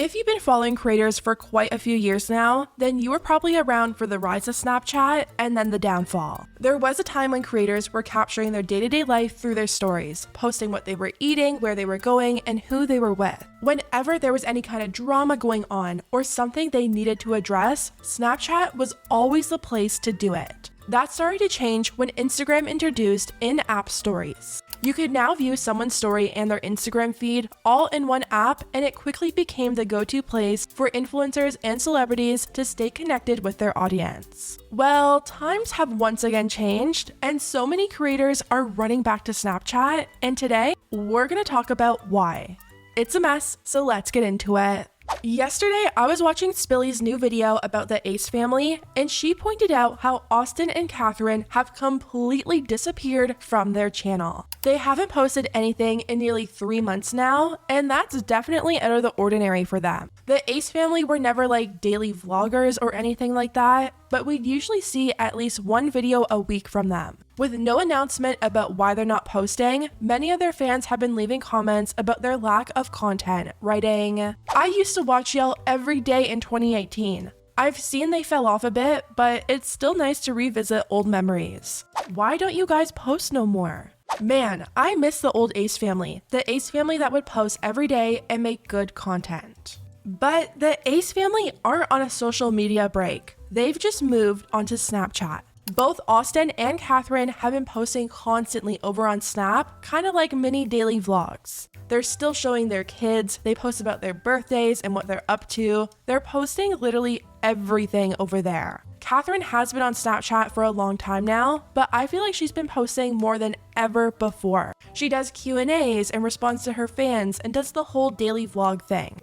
If you've been following creators for quite a few years now, then you were probably around for the rise of Snapchat and then the downfall. There was a time when creators were capturing their day-to-day life through their stories, posting what they were eating, where they were going, and who they were with. Whenever there was any kind of drama going on or something they needed to address, Snapchat was always the place to do it. That started to change when Instagram introduced in-app stories. You could now view someone's story and their Instagram feed all in one app, and it quickly became the go-to place for influencers and celebrities to stay connected with their audience. Well, times have once again changed, and so many creators are running back to Snapchat, and today we're going to talk about why. It's a mess, so let's get into it. Yesterday, I was watching Spilly's new video about the Ace family, and she pointed out how Austin and Catherine have completely disappeared from their channel. They haven't posted anything in nearly 3 months now, and that's definitely out of the ordinary for them. The Ace family were never like daily vloggers or anything like that, but we'd usually see at least one video a week from them. With no announcement about why they're not posting, many of their fans have been leaving comments about their lack of content, writing, "I used to watch y'all every day in 2018. I've seen they fell off a bit, but it's still nice to revisit old memories. Why don't you guys post no more? Man, I miss the old Ace family, the Ace family that would post every day and make good content." But the Ace family aren't on a social media break. They've just moved onto Snapchat. Both Austin and Catherine have been posting constantly over on Snap, kind of like mini daily vlogs. They're still showing their kids, they post about their birthdays and what they're up to. They're posting literally everything over there. Catherine has been on Snapchat for a long time now, but I feel like she's been posting more than ever before. She does Q&As and responds to her fans and does the whole daily vlog thing.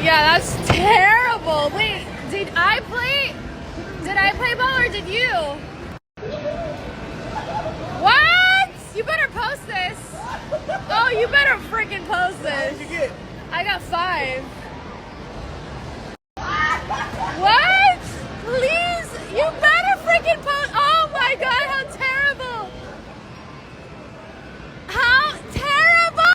Yeah, that's terrible. Wait, did I play ball or did you? What? You better post this. Oh, you better freaking post this. What did you get? I got 5. What? Please, you better freaking post. Oh my God, how terrible. How terrible.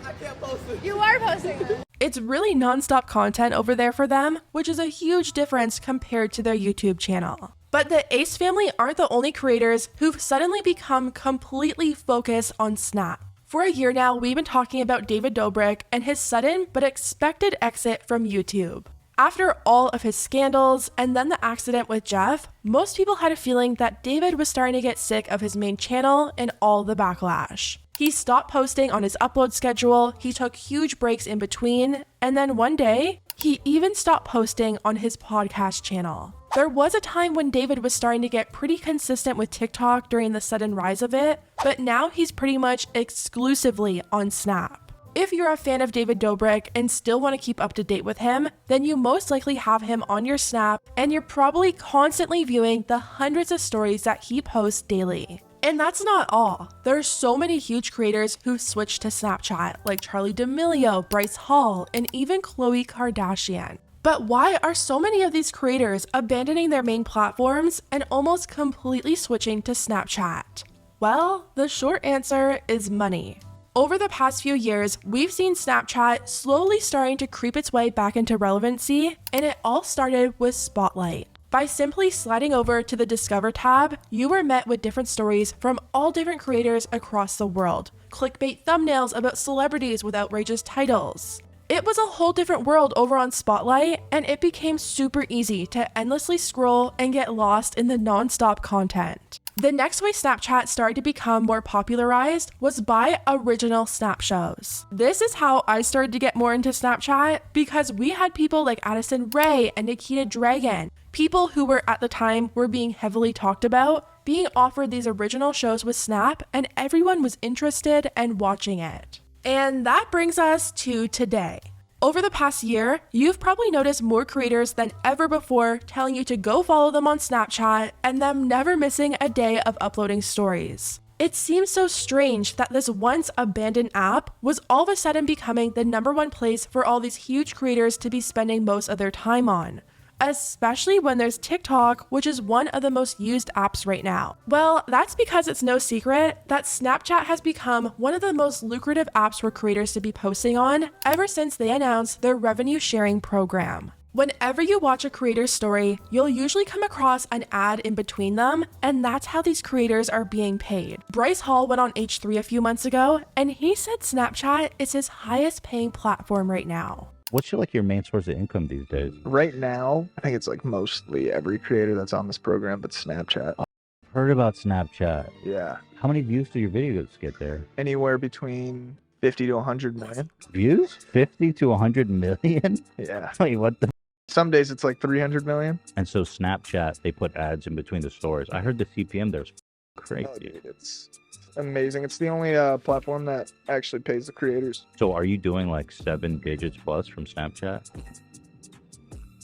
I can't post it. You are posting this. It's really non-stop content over there for them, which is a huge difference compared to their YouTube channel. But the Ace family aren't the only creators who've suddenly become completely focused on Snap. For a year now, we've been talking about David Dobrik and his sudden but expected exit from YouTube. After all of his scandals and then the accident with Jeff, most people had a feeling that David was starting to get sick of his main channel and all the backlash. He stopped posting on his upload schedule, he took huge breaks in between, and then one day, he even stopped posting on his podcast channel. There was a time when David was starting to get pretty consistent with TikTok during the sudden rise of it, but now he's pretty much exclusively on Snap. If you're a fan of David Dobrik and still want to keep up to date with him, then you most likely have him on your Snap, and you're probably constantly viewing the hundreds of stories that he posts daily. And that's not all. There are so many huge creators who've switched to Snapchat, like Charli D'Amelio, Bryce Hall, and even Khloe Kardashian. But why are so many of these creators abandoning their main platforms and almost completely switching to Snapchat? Well, the short answer is money. Over the past few years, we've seen Snapchat slowly starting to creep its way back into relevancy, and it all started with Spotlight. By simply sliding over to the Discover tab, you were met with different stories from all different creators across the world. Clickbait thumbnails about celebrities with outrageous titles. It was a whole different world over on Spotlight, and it became super easy to endlessly scroll and get lost in the non-stop content. The next way Snapchat started to become more popularized was by original Snap shows. This is how I started to get more into Snapchat, because we had people like Addison Rae and Nikita Dragon, people who were at the time were being heavily talked about, being offered these original shows with Snap, and everyone was interested and watching it. And that brings us to today. Over the past year, you've probably noticed more creators than ever before telling you to go follow them on Snapchat and them never missing a day of uploading stories. It seems so strange that this once abandoned app was all of a sudden becoming the #1 place for all these huge creators to be spending most of their time on. especially when there's TikTok, which is one of the most used apps right now. Well, that's because it's no secret that Snapchat has become one of the most lucrative apps for creators to be posting on ever since they announced their revenue sharing program. Whenever you watch a creator's story, you'll usually come across an ad in between them, and that's how these creators are being paid. Bryce Hall went on H3 a few months ago, and he said Snapchat is his highest paying platform right now. What's your main source of income these days? Right now, I think it's like mostly every creator that's on this program, but Snapchat. I've heard about Snapchat. Yeah. How many views do your videos get there? Anywhere between 50 to 100 million. Views? 50 to 100 million? Yeah. Wait, what the? Some days it's like 300 million. And so Snapchat, they put ads in between the stories. I heard the CPM there's crazy. Oh, dude, it's amazing. It's the only platform that actually pays the creators. So are you doing like 7 digits plus from Snapchat?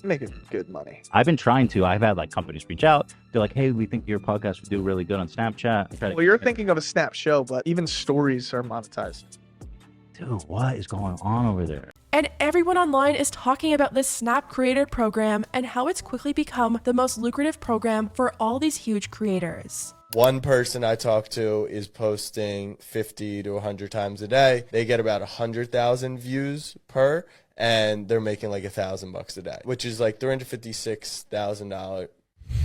Making good money. I've been trying to. I've had like companies reach out. They're like, hey, we think your podcast would do really good on Snapchat. Well, you're thinking of a Snap show, but even stories are monetized. Dude, what is going on over there? And everyone online is talking about this Snap Creator program and how it's quickly become the most lucrative program for all these huge creators. One person I talk to is posting 50 to 100 times a day. They get about 100,000 views per, and they're making like $1,000 a day, which is like $356,000.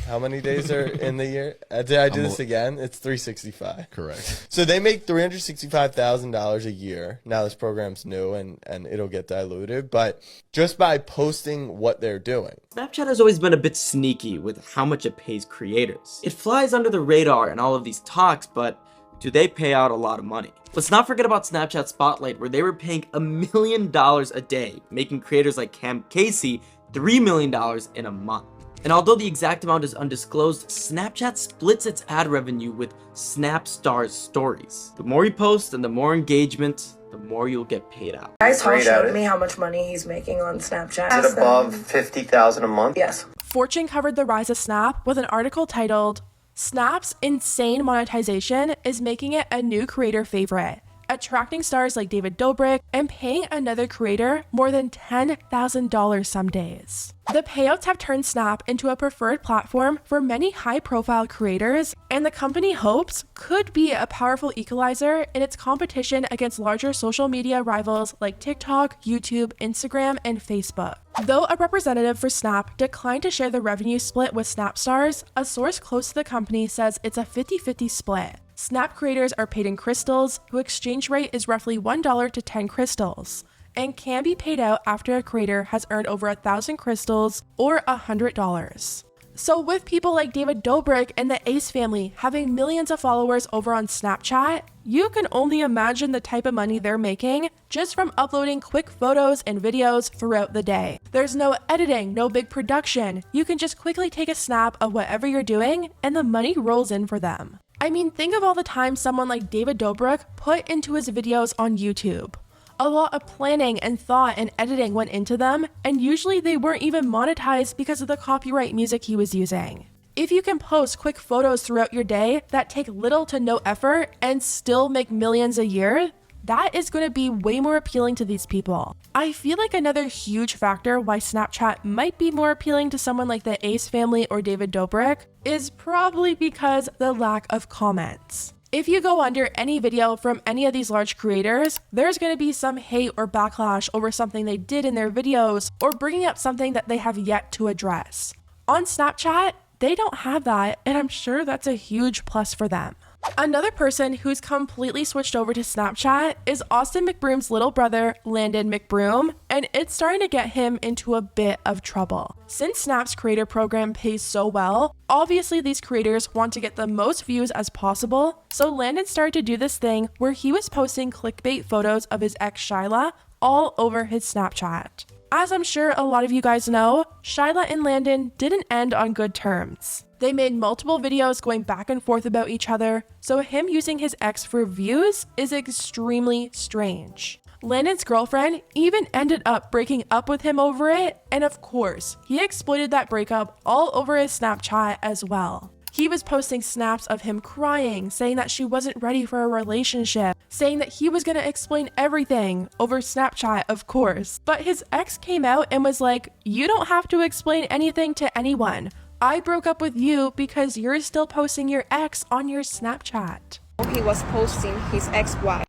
How many days are in the year? Did I do this again? It's 365. Correct. So they make $365,000 a year. Now this program's new and it'll get diluted, but just by posting what they're doing. Snapchat has always been a bit sneaky with how much it pays creators. It flies under the radar in all of these talks, but do they pay out a lot of money? Let's not forget about Snapchat Spotlight, where they were paying $1 million a day, making creators like Cam Casey $3 million in a month. And although the exact amount is undisclosed, Snapchat splits its ad revenue with Snapstars stories. The more you post and the more engagement, the more you'll get paid out. Bryce Hall showed me how much money he's making on Snapchat. Is it above $50,000 a month? Yes. Fortune covered the rise of Snap with an article titled, "Snap's insane monetization is making it a new creator favorite, attracting stars like David Dobrik and paying another creator more than $10,000 some days." The payouts have turned Snap into a preferred platform for many high-profile creators, and the company hopes could be a powerful equalizer in its competition against larger social media rivals like TikTok, YouTube, Instagram, and Facebook. Though a representative for Snap declined to share the revenue split with Snapstars, a source close to the company says it's a 50-50 split. Snap creators are paid in crystals, whose exchange rate is roughly $1 to 10 crystals, and can be paid out after a creator has earned over 1,000 crystals or $100. So with people like David Dobrik and the Ace family having millions of followers over on Snapchat, you can only imagine the type of money they're making just from uploading quick photos and videos throughout the day. There's no editing, no big production. You can just quickly take a snap of whatever you're doing and the money rolls in for them. I mean, think of all the time someone like David Dobrik put into his videos on YouTube. A lot of planning and thought and editing went into them, and usually they weren't even monetized because of the copyright music he was using. If you can post quick photos throughout your day that take little to no effort and still make millions a year, that is going to be way more appealing to these people. I feel like another huge factor why Snapchat might be more appealing to someone like the Ace family or David Dobrik is probably because the lack of comments. If you go under any video from any of these large creators, there's going to be some hate or backlash over something they did in their videos or bringing up something that they have yet to address. On Snapchat, they don't have that, and I'm sure that's a huge plus for them. Another person who's completely switched over to Snapchat is Austin McBroom's little brother, Landon McBroom, and it's starting to get him into a bit of trouble. Since Snap's creator program pays so well, obviously these creators want to get the most views as possible, so Landon started to do this thing where he was posting clickbait photos of his ex Shyla all over his Snapchat. As I'm sure a lot of you guys know, Shyla and Landon didn't end on good terms. They made multiple videos going back and forth about each other, so him using his ex for views is extremely strange. Landon's girlfriend even ended up breaking up with him over it, and of course, he exploited that breakup all over his Snapchat as well. He was posting snaps of him crying, saying that she wasn't ready for a relationship, saying that he was gonna explain everything over Snapchat, of course. But his ex came out and was like, "You don't have to explain anything to anyone. I broke up with you because you're still posting your ex on your Snapchat." He was posting his ex-wife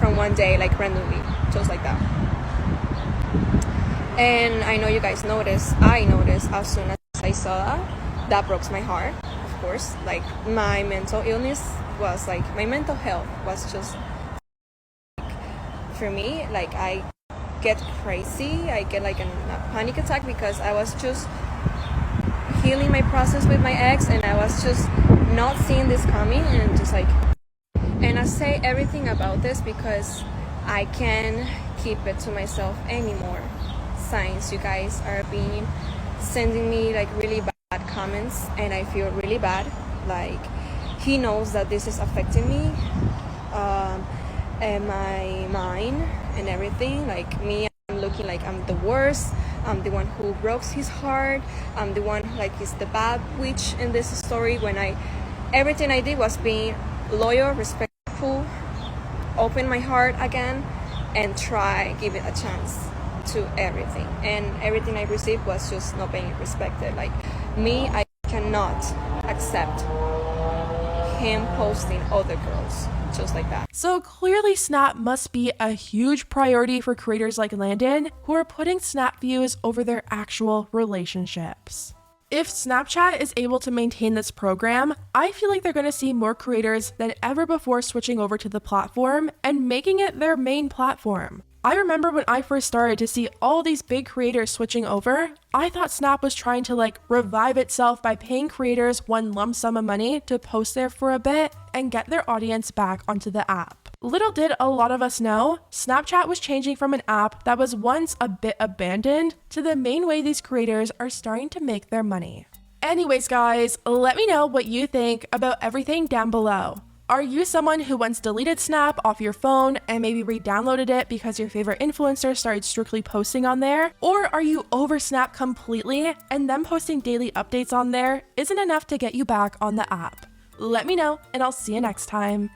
from one day, like randomly, just like that. And I know you guys noticed, I noticed as soon as I saw that, that broke my heart, of course. Like, my mental illness was like, my mental health was just, for me, like, I get crazy, I get like a panic attack because I was just healing my process with my ex and I was just not seeing this coming and just like, and I say everything about this because I can't keep it to myself anymore. Since you guys are being sending me like really bad comments and I feel really bad. Like, he knows that this is affecting me and my mind and everything. Like, me, I'm looking like I'm the worst. I'm the one who broke his heart. I'm the one like is the bad witch in this story when everything I did was being loyal, respectful, open my heart again and try give it a chance to everything. And everything I received was just not being respected. Like, me, I cannot accept him posting other girls just like that. So clearly Snap must be a huge priority for creators like Landon, who are putting Snap views over their actual relationships. If Snapchat is able to maintain this program, I feel like they're going to see more creators than ever before switching over to the platform and making it their main platform. I remember when I first started to see all these big creators switching over, I thought Snap was trying to like revive itself by paying creators one lump sum of money to post there for a bit and get their audience back onto the app. Little did a lot of us know, Snapchat was changing from an app that was once a bit abandoned to the main way these creators are starting to make their money. Anyways guys, let me know what you think about everything down below. Are you someone who once deleted Snap off your phone and maybe re-downloaded it because your favorite influencer started strictly posting on there? Or are you over Snap completely and them posting daily updates on there isn't enough to get you back on the app? Let me know and I'll see you next time.